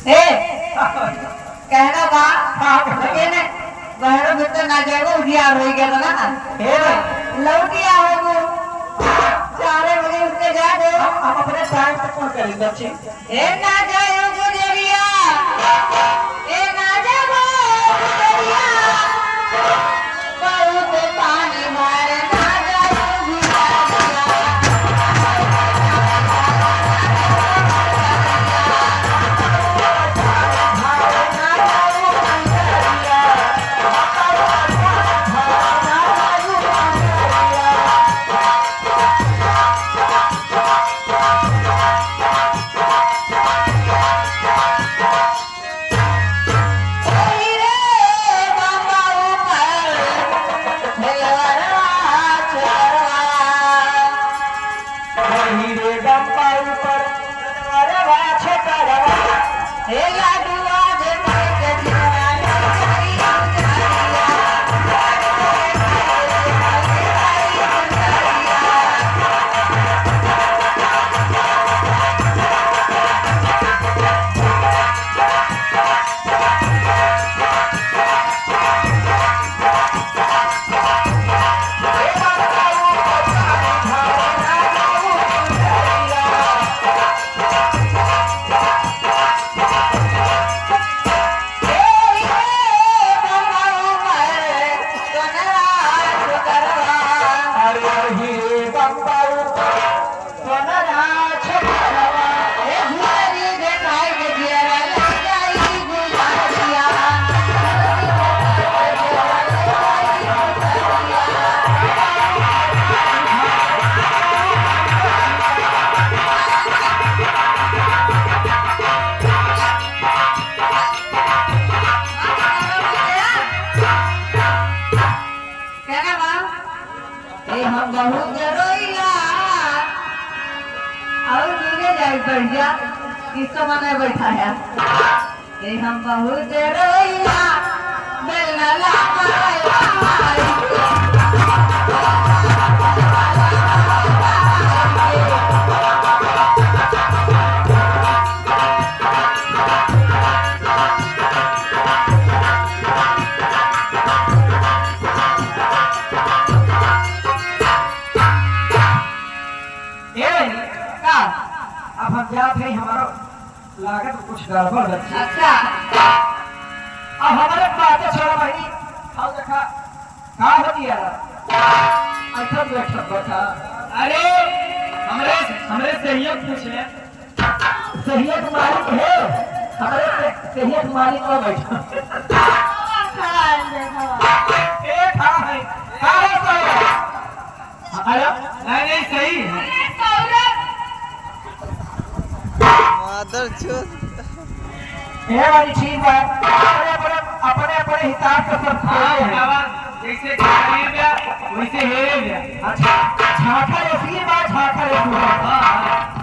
ए कहना बा लेकिन बहरो भीतर ना जाएगो उजियार हो गया ना हे लौटी आओ 4 बजे उसके जाओ हम अपने टाइम पे कौन करेंगे बच्चे ए ना जाओ गुजरिया ए ना जाओ गुजरिया बहुत पानी मारे ना जाओ गुजरिया हम बहुत जरोइया और दूरे जाए बढ़िया किसको मने बैठाया ये हम बहुत जरोइया बेलना अब हम जाते हैं हमारा लागत कुछ गड़बड़ है अच्छा अब हमारे बातें छोड़ा भाई आओ देखा कहाँ होती है अच्छा बैठा बैठा अरे हमरे सहयोग पूछे सहयोग मालिक है हमारे सहयोग मालिक को बैठा एक हाँ है हाँ है आया नहीं सही है ये वाली चीज है अपने हिसाब से सब जैसे वैसे अच्छा झाखा ऐसी बात झाखा